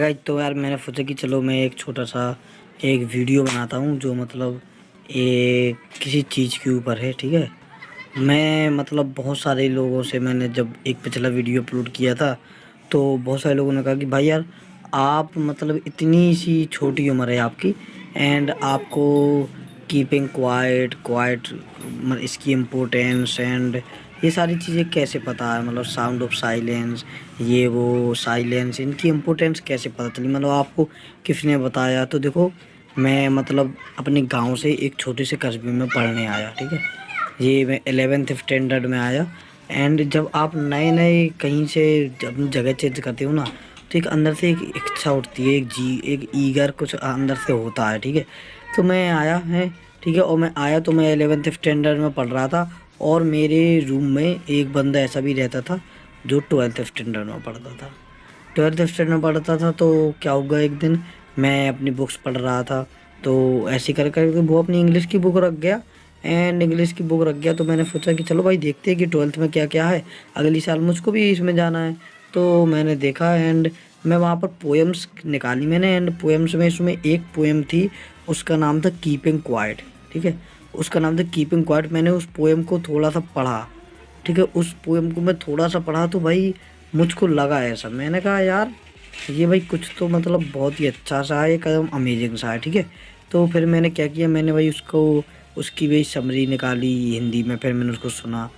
Guys तो यार मैंने सोचा कि चलो मैं एक छोटा सा एक वीडियो बनाता हूँ जो मतलब ये किसी चीज़ के ऊपर है। ठीक है, मैं मतलब बहुत सारे लोगों से मैंने जब एक पिछला वीडियो अपलोड किया था तो बहुत सारे लोगों ने कहा कि भाई यार आप मतलब इतनी सी छोटी उम्र है आपकी एंड आपको कीपिंग क्वाइट क्वाइट इसकी इम्पोर्टेंस एंड ये सारी चीज़ें कैसे पता है, मतलब साउंड ऑफ साइलेंस, ये वो साइलेंस, इनकी इम्पोर्टेंस कैसे पता चली, मतलब आपको किसने बताया। तो देखो मैं मतलब अपने गांव से एक छोटे से कस्बे में पढ़ने आया। ठीक है, ये मैं 11th स्टैंडर्ड में आया। एंड जब आप नए नए कहीं से अपनी जगह चेंज करते हो ना तो एक अंदर से एक इच्छा उठती है, एक ईगर कुछ अंदर से होता है। ठीक है, तो मैं आया है। ठीक है, और मैं आया तो मैं 11th स्टैंडर्ड में पढ़ रहा था और मेरे रूम में एक बंदा ऐसा भी रहता था जो 12th स्टैंडर्ड में पढ़ता था। 12th स्टैंडर्ड में पढ़ता था तो क्या हुआ, एक दिन मैं अपनी बुक्स पढ़ रहा था तो ऐसे कर कर वो अपनी इंग्लिश की बुक रख गया। एंड इंग्लिश की बुक रख गया तो मैंने सोचा कि चलो भाई देखते हैं कि 12th में क्या क्या है, अगली साल मुझको भी इसमें जाना है। तो मैंने देखा एंड मैं वहाँ पर पोएम्स निकाली मैंने। एंड पोएम्स में इसमें एक पोएम थी, उसका नाम था कीपिंग क्वाइट। ठीक है, उसका नाम था कीपिंग क्वाइट। मैंने उस पोएम को थोड़ा सा पढ़ा। ठीक है, उस पोएम को मैं थोड़ा सा पढ़ा तो भाई मुझको लगा ऐसा, मैंने कहा यार ये भाई कुछ तो मतलब बहुत ही अच्छा सा है, एकदम अमेजिंग सा है। ठीक है, तो फिर मैंने क्या किया, मैंने भाई उसको उसकी भाई समरी निकाली हिंदी में, फिर मैंने उसको सुना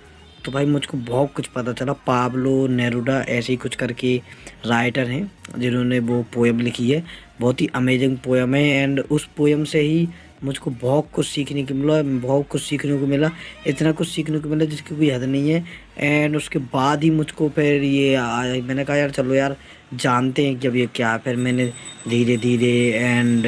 तो भाई मुझको बहुत कुछ पता चला। पाब्लो नेरुडा ऐसे ही कुछ करके राइटर हैं जिन्होंने वो पोएम लिखी है, बहुत ही अमेजिंग पोएम है। एंड उस पोएम से ही मुझको बहुत कुछ सीखने को मिला, बहुत कुछ सीखने को मिला, इतना कुछ सीखने को मिला जिसकी कोई हद नहीं है। एंड उसके बाद ही मुझको फिर ये आया, मैंने कहा यार चलो यार जानते हैं कि अब ये क्या है। फिर मैंने धीरे धीरे एंड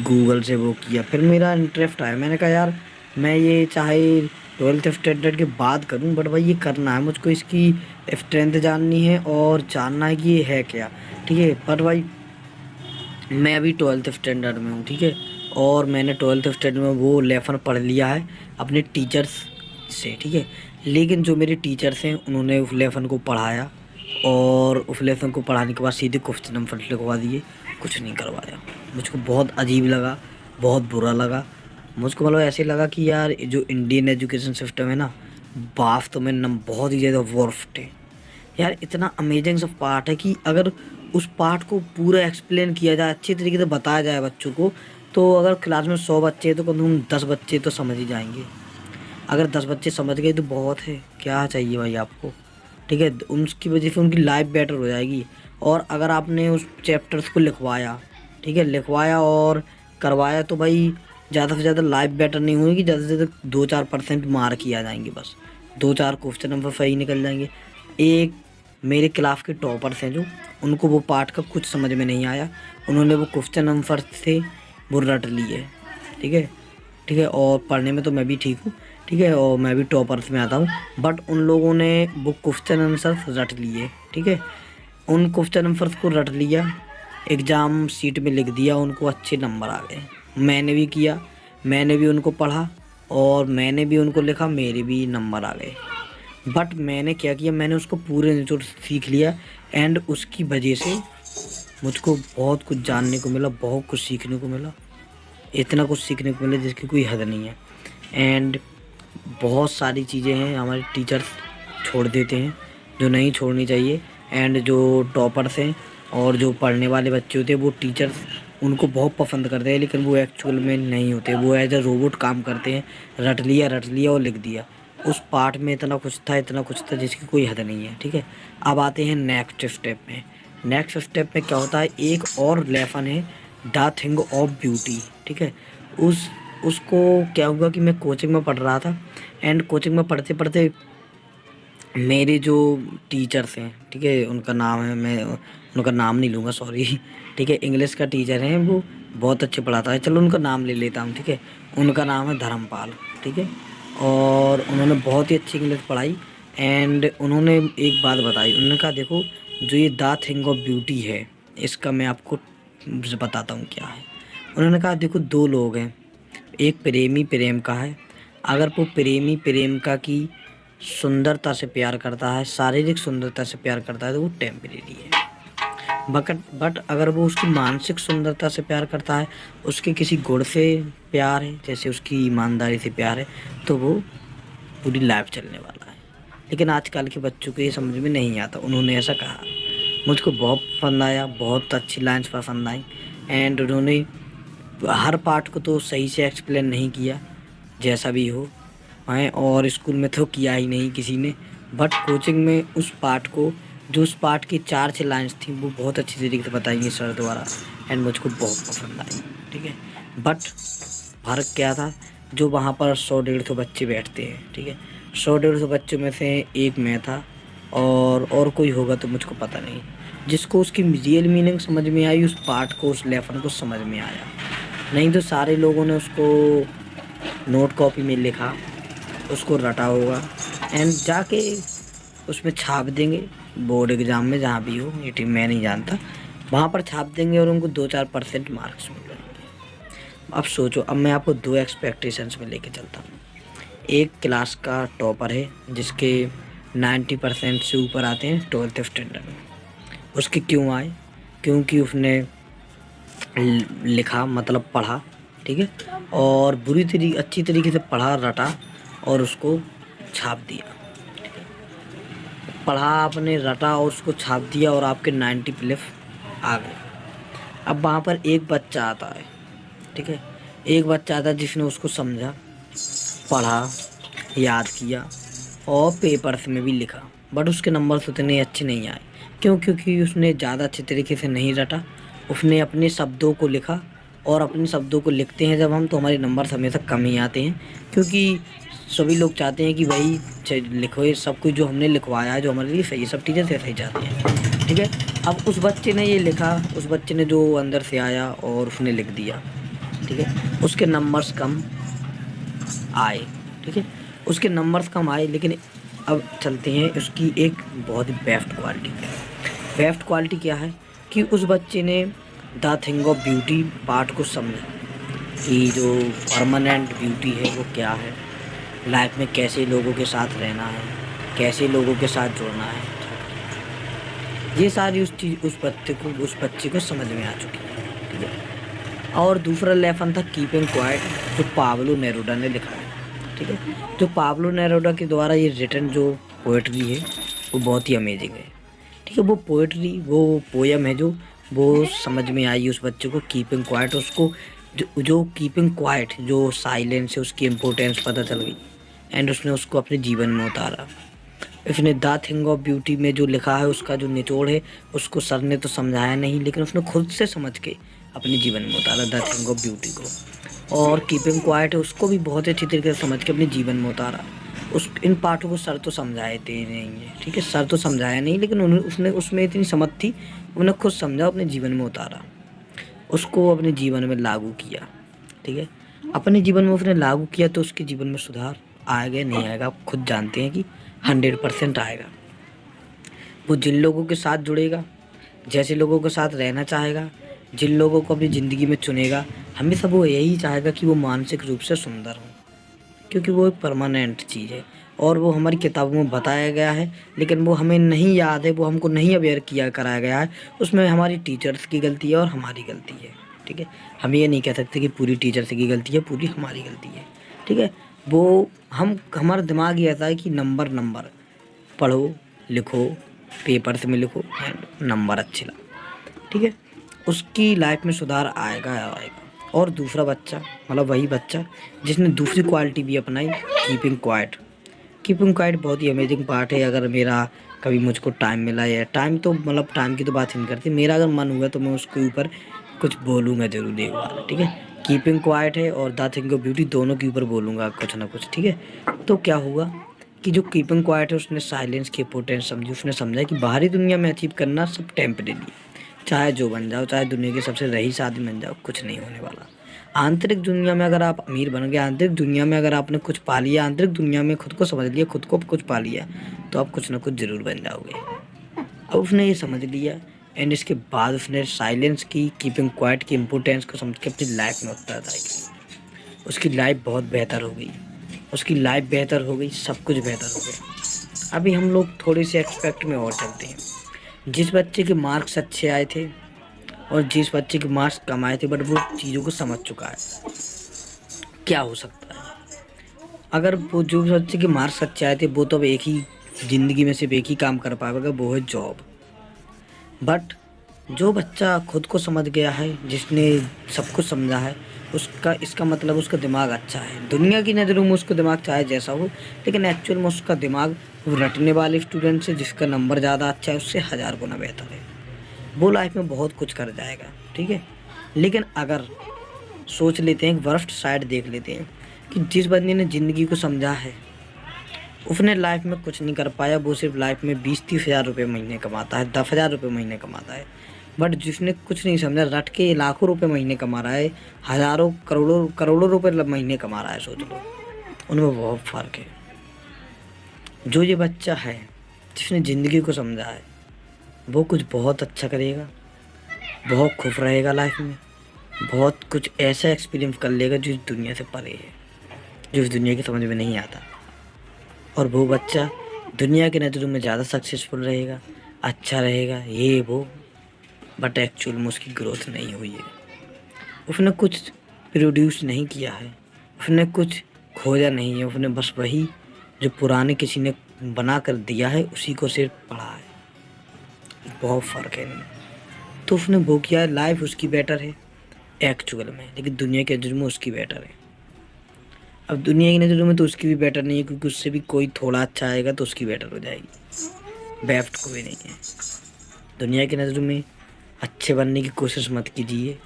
गूगल से वो किया, फिर मेरा इंटरेस्ट आया। मैंने कहा यार मैं ये चाहे 12th स्टैंडर्ड के बाद करूं बट भाई ये करना है मुझको, इसकी स्ट्रेंथ जाननी है और जानना है कि ये है क्या। ठीक है, पर भाई मैं अभी 12th स्टैंडर्ड में हूँ। ठीक है, और मैंने 12th स्टैंडर्ड में वो लेसन पढ़ लिया है अपने टीचर्स से। ठीक है, लेकिन जो मेरे टीचर्स हैं उन्होंने उस लेसन को पढ़ाया और उस लेसन को पढ़ाने के बाद सीधे क्वेश्चन नंबर लिखवा दिए, कुछ नहीं करवाया। मुझको बहुत अजीब लगा, बहुत बुरा लगा। मुझको मतलब ऐसे लगा कि यार जो इंडियन एजुकेशन सिस्टम है ना, वास्तव में बहुत ही ज़्यादा वर्स्ट है यार। इतना अमेजिंग सा पार्ट है कि अगर उस पार्ट को पूरा एक्सप्लेन किया जाए, अच्छी तरीके से बताया जाए बच्चों को, तो अगर क्लास में 100 बच्चे हैं तो कम से कम 10 बच्चे तो समझ ही जाएंगे। अगर 10 बच्चे समझ गए तो बहुत है, क्या चाहिए भाई आपको। ठीक है, उनकी वजह से उनकी लाइफ बेटर हो जाएगी। और अगर आपने उस चैप्टर्स को लिखवाया, ठीक है लिखवाया और करवाया तो भाई ज़्यादा से ज़्यादा लाइफ बेटर नहीं होगी, ज़्यादा से ज़्यादा 2-4% मार्क ही आ जाएंगे, बस 2-4 क्वेश्चन नंबर सही निकल जाएंगे। एक मेरे क्लास के टॉपर्स हैं जो, उनको वो पार्ट का कुछ समझ में नहीं आया, उन्होंने वो क्वेश्चन नंबर से वो रट लिए। ठीक है, ठीक है, और पढ़ने में तो मैं भी ठीक हूँ। ठीक है, और मैं भी टॉपर्स में आता हूँ, बट उन लोगों ने वो क्वेश्चन आंसर रट लिए। ठीक है, उन क्वेश्चन आंसर्स को रट लिया, एग्ज़ाम सीट में लिख दिया, उनको अच्छे नंबर आ गए। मैंने भी किया, मैंने भी उनको पढ़ा और मैंने भी उनको लिखा, मेरे भी नंबर आ गए। बट मैंने क्या किया, मैंने उसको पूरे निचोड़ सीख लिया एंड उसकी वजह से मुझको बहुत कुछ जानने को मिला, बहुत कुछ सीखने को मिला, इतना कुछ सीखने को मिला जिसकी कोई हद नहीं है। एंड बहुत सारी चीज़ें हैं हमारे टीचर्स छोड़ देते हैं जो नहीं छोड़नी चाहिए। एंड जो टॉपर्स हैं और जो पढ़ने वाले बच्चे होते हैं वो टीचर्स उनको बहुत पसंद करते हैं, लेकिन वो एक्चुअल में नहीं होते, वो एज ए रोबोट काम करते हैं। रट लिया और लिख दिया। उस पार्ट में इतना कुछ था, इतना कुछ था जिसकी कोई हद नहीं है। ठीक है, अब आते हैं नेक्स्ट स्टेप में। नेक्स्ट स्टेप में क्या होता है, एक और लेसन है द थिंग ऑफ ब्यूटी। ठीक है, उसको क्या हुआ कि मैं कोचिंग में पढ़ रहा था एंड कोचिंग में पढ़ते पढ़ते मेरे जो टीचर्स हैं, ठीक है उनका नाम है, मैं उनका नाम नहीं लूँगा सॉरी। ठीक है, इंग्लिश का टीचर हैं वो, बहुत अच्छे पढ़ाता है, चलो उनका नाम ले लेता हूँ। ठीक है, उनका नाम है धर्मपाल। ठीक है, और उन्होंने बहुत ही अच्छी इंग्लिश पढ़ाई एंड उन्होंने एक बात बताई, उन्होंने कहा देखो जो ये द थिंग ऑफ ब्यूटी है इसका मैं आपको बताता हूँ क्या है। उन्होंने कहा देखो दो लोग हैं, एक प्रेमी प्रेम का है, अगर वो प्रेमी प्रेमिका की सुंदरता से प्यार करता है, शारीरिक सुंदरता से प्यार करता है तो वो टेम्परेरी है। बट अगर वो उसकी मानसिक सुंदरता से प्यार करता है, उसके किसी गुण से प्यार है, जैसे उसकी ईमानदारी से प्यार है, तो वो पूरी लाइफ चलने वाला है। लेकिन आजकल के बच्चों को ये समझ में नहीं आता। उन्होंने ऐसा कहा, मुझको बहुत पसंद आया, बहुत अच्छी लाइन्स पसंद आई। एंड उन्होंने हर पार्ट को तो सही से एक्सप्लेन नहीं किया, जैसा भी हो हैं, और स्कूल में तो किया ही नहीं किसी ने। बट कोचिंग में उस पार्ट को, जो उस पार्ट की 4-6 लाइन्स थी, वो बहुत अच्छी तरीके से बताई सर द्वारा। एंड मुझको बहुत पसंद आई, ठीक है। बट फ़र्क क्या था, जो वहाँ पर 100-150 बच्चे बैठते हैं, ठीक है, 100-150 बच्चों में से एक मैं था, और कोई होगा तो मुझको पता नहीं, जिसको उसकी रियल मीनिंग समझ में आई, उस पार्ट को, उस लेसन को समझ में आया। नहीं तो सारे लोगों ने उसको नोट कॉपी में लिखा, उसको रटा होगा, एंड जाके उसमें छाप देंगे बोर्ड एग्ज़ाम में, जहाँ भी हो, ये टीम मैं नहीं जानता, वहाँ पर छाप देंगे और उनको 2-4% मार्क्स मिल जाएंगे। अब सोचो, अब मैं आपको 2 एक्सपेक्टेशंस में लेके चलता हूँ। एक क्लास का टॉपर है जिसके 90% से ऊपर आते हैं 12th स्टैंडर्ड में। उसके क्यों आए? क्योंकि उसने लिखा, मतलब पढ़ा, ठीक है, और अच्छी तरीके से पढ़ा, रटा, और उसको छाप दिया। पढ़ा आपने, रटा और उसको छाप दिया, और आपके 90+ आ गए। अब वहाँ पर एक बच्चा आता है, ठीक है, एक बच्चा आता है जिसने उसको समझा, पढ़ा, याद किया, और पेपर्स में भी लिखा, बट उसके नंबर्स उतने अच्छे नहीं आए। क्यों? क्योंकि उसने ज़्यादा अच्छे तरीके से नहीं रटा, उसने अपने शब्दों को लिखा, और अपने शब्दों को लिखते हैं जब हम, तो हमारे नंबर्स हमेशा कम ही आते हैं, क्योंकि सभी लोग चाहते हैं कि भाई लिखो, ये सब कुछ जो हमने लिखवाया है, जो हमारे लिए सही है, सब टीचर से सही चाहते हैं, ठीक है। अब उस बच्चे ने ये लिखा, उस बच्चे ने जो अंदर से आया और उसने लिख दिया, ठीक है, उसके नंबर्स कम आए, ठीक है, उसके नंबर्स कम आए। लेकिन अब चलते हैं उसकी एक बहुत ही बेस्ट क्वालिटी पे। बेस्ट क्वालिटी क्या है कि उस बच्चे ने the thing of beauty part को समझा, कि जो परमानेंट ब्यूटी है वो क्या है, लाइफ में कैसे लोगों के साथ रहना है, कैसे लोगों के साथ जुड़ना है, ये सारी उस बच्चे को समझ में आ चुकी है, ठीक है। और दूसरा लेसन था कीपिंग क्वाइट, जो पाब्लो नेरूदा ने लिखा है, ठीक है। जो पाब्लो नेरूदा के द्वारा ये रिटन जो पोएट्री है वो बहुत ही अमेजिंग है, ठीक है। वो पोएट्री, वो पोयम है जो वो समझ में आई उस बच्चे को, कीपिंग क्वाइट, उसको जो कीपिंग क्वाइट, जो साइलेंस है, उसकी इम्पोर्टेंस पता चल गई, एंड उसने उसको अपने जीवन में उतारा। उसने द थिंग ऑफ ब्यूटी में जो लिखा है, उसका जो निचोड़ है, उसको सर ने तो समझाया नहीं, लेकिन उसने खुद से समझ के अपने जीवन में उतारा द थिंग ऑफ ब्यूटी को। और कीपिंग क्वाइट है, उसको भी बहुत अच्छी तरीके से समझ के अपने जीवन में उतारा। उस इन पार्टों को सर तो समझाए थे नहीं है, ठीक है, सर तो समझाया नहीं, लेकिन उसने उसमें इतनी समझ थी, उन्होंने खुद समझा, अपने जीवन में उतारा, उसको अपने जीवन में लागू किया, ठीक है। अपने जीवन में उसने लागू किया तो उसके जीवन में सुधार आएगा नहीं आएगा, आप खुद जानते हैं कि 100% आएगा। वो जिन लोगों के साथ जुड़ेगा, जैसे लोगों के साथ रहना चाहेगा, जिन लोगों को अपनी ज़िंदगी में चुनेगा, हमेशा वो यही चाहेगा कि वो मानसिक रूप से सुंदर हो, क्योंकि वो एक परमानेंट चीज़ है, और वो हमारी किताबों में बताया गया है, लेकिन वो हमें नहीं याद है, वो हमको नहीं अवेयर किया कराया गया है। उसमें हमारी टीचर्स की गलती है और हमारी गलती है, ठीक है। हम ये नहीं कह सकते कि पूरी टीचर्स की गलती है, पूरी हमारी गलती है, ठीक है। वो हमारा दिमाग ये ऐसा है कि नंबर पढ़ो, लिखो, पेपर्स में लिखो, एंड नंबर अच्छे लाओ, ठीक है, उसकी लाइफ में सुधार आएगा आएगा। और दूसरा बच्चा, मतलब वही बच्चा जिसने दूसरी क्वालिटी भी अपनाई, कीपिंग क्वाइट बहुत ही अमेजिंग पार्ट है। अगर मेरा कभी मुझको टाइम मिला, या टाइम तो मतलब टाइम की तो बात ही नहीं करती, मेरा अगर मन हुआ तो मैं उसके ऊपर कुछ बोलूँगा ज़रूर एक बार, ठीक है। कीपिंग क्वाइट है और द थिंग ऑफ ब्यूटी, दोनों के ऊपर बोलूँगा कुछ ना कुछ, ठीक है। तो क्या हुआ कि जो कीपिंग क्वाइट है, उसने साइलेंस की इंपॉर्टेंस समझी, उसने समझा कि बाहरी दुनिया में अचीव करना सब टेम्परेरी है, चाहे जो बन जाओ, चाहे दुनिया के सबसे रईस आदमी बन जाओ, कुछ नहीं होने वाला। आंतरिक दुनिया में अगर आप अमीर बन गए, आंतरिक दुनिया में अगर आपने कुछ पा लिया, आंतरिक दुनिया में खुद को समझ लिया, खुद को कुछ पा लिया, तो आप कुछ ना कुछ ज़रूर बन जाओगे। अब उसने ये समझ लिया, एंड इसके बाद उसने साइलेंस की, कीपिंग क्वाइट की इम्पोर्टेंस को समझ के अपनी लाइफ में उत्तरदायी की। उसकी लाइफ बहुत बेहतर हो गई, उसकी लाइफ बेहतर हो गई, सब कुछ बेहतर हो गया। अभी हम लोग थोड़े से एक्सपेक्ट में और चलते हैं। जिस बच्चे के मार्क्स अच्छे आए थे और जिस बच्चे के मार्क्स कम आए थे, बट वो चीज़ों को समझ चुका है क्या हो सकता है। अगर वो जो बच्चे के मार्क्स अच्छे आए थे वो तो अब एक ही ज़िंदगी में सिर्फ एक ही काम कर पाएगा, वो है जॉब। बट जो बच्चा खुद को समझ गया है, जिसने सब कुछ समझा है, उसका इसका मतलब उसका दिमाग अच्छा है। दुनिया की नज़रों में उसका दिमाग चाहे जैसा हो, लेकिन एक्चुअल में उसका दिमाग वो रटने वाले स्टूडेंट से जिसका नंबर ज़्यादा अच्छा है उससे 1000 गुना बेहतर है। वो लाइफ में बहुत कुछ कर जाएगा, ठीक है। लेकिन अगर सोच लेते हैं, एक वर्स्ट साइड देख लेते हैं कि जिस बंदे ने ज़िंदगी को समझा है उसने लाइफ में कुछ नहीं कर पाया, वो सिर्फ लाइफ में 20-30 हज़ार रुपये महीने कमाता है, 10,000 रुपये महीने कमाता है। बट जिसने कुछ नहीं समझा, रट के लाखों रुपए महीने कमा रहा है, हज़ारों करोड़ों करोड़ों रुपए महीने कमा रहा है। सोच लो, उनमें बहुत फ़र्क है। जो ये बच्चा है जिसने ज़िंदगी को समझा है वो कुछ बहुत अच्छा करेगा, बहुत खुश रहेगा लाइफ में, बहुत कुछ ऐसा एक्सपीरियंस कर लेगा जो इस दुनिया से परे है, जो इस दुनिया की समझ में नहीं आता। और वो बच्चा दुनिया की नज़रों में ज़्यादा सक्सेसफुल रहेगा, अच्छा रहेगा, ये वो, बट एक्चुअल में उसकी ग्रोथ नहीं हुई है। उसने कुछ प्रोड्यूस नहीं किया है, उसने कुछ खोजा नहीं है, उसने बस वही जो पुराने किसी ने बना कर दिया है उसी को सिर्फ पढ़ा है। बहुत फ़र्क है इनमें। तो उसने वो किया है, लाइफ उसकी बेटर है एक्चुअल में, लेकिन दुनिया की नज़रों में उसकी बेटर है। अब दुनिया की नज़रों में तो उसकी भी बेटर नहीं है, क्योंकि उससे भी कोई थोड़ा अच्छा आएगा तो उसकी बेटर हो जाएगी। बेफ्ट कोई नहीं है। दुनिया की नज़रों में अच्छे बनने की कोशिश मत कीजिए,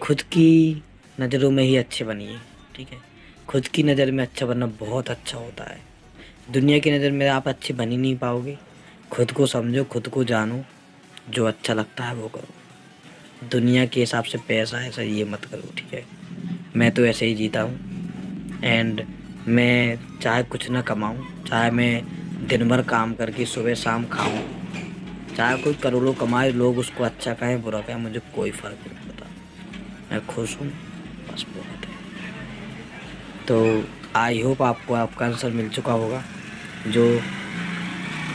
खुद की नज़रों में ही अच्छे बनिए, ठीक है। खुद की नज़र में अच्छा बनना बहुत अच्छा होता है। दुनिया की नज़र में आप अच्छे बन ही नहीं पाओगे। खुद को समझो, खुद को जानो, जो अच्छा लगता है वो करो। दुनिया के हिसाब से पैसा ऐसा ये मत करो, ठीक है। मैं तो ऐसे ही जीता हूँ, एंड मैं चाहे कुछ ना कमाऊँ, चाहे मैं दिन भर काम करके सुबह शाम खाऊँ, चाहे कोई करोड़ों कमाए, लोग उसको अच्छा कहें बुरा कहें, मुझे कोई फ़र्क नहीं पड़ता। मैं खुश हूँ, बस बहुत है। तो आई होप आपको आपका आंसर मिल चुका होगा, जो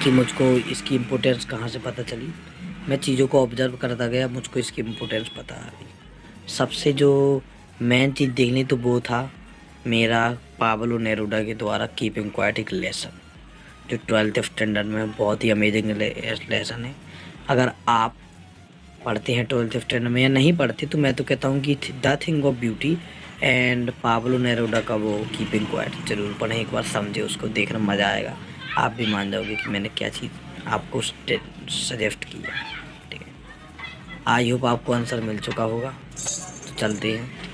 कि मुझको इसकी इम्पोर्टेंस कहाँ से पता चली। मैं चीज़ों को ऑब्ज़र्व करता गया, मुझको इसकी इम्पोर्टेंस पता आ गई। सबसे जो मेन चीज़ देखनी तो वो था मेरा पाब्लो नेरूदा के द्वारा कीपिंग क्वाइट एक लेसन, जो 12th स्टैंडर्ड में बहुत ही अमेजिंग लेसन है। अगर आप पढ़ते हैं 12th स्टैंडर्ड में या नहीं पढ़ते, तो मैं तो कहता हूँ कि the thing of beauty and Pablo Neruda का वो कीपिंग क्वाइट ज़रूर पढ़ें, एक बार समझे, उसको देखना मज़ा आएगा। आप भी मान जाओगे कि मैंने क्या चीज़ आपको सजेस्ट की है, ठीक है। आई होप आपको आंसर मिल चुका होगा, तो चलते हैं।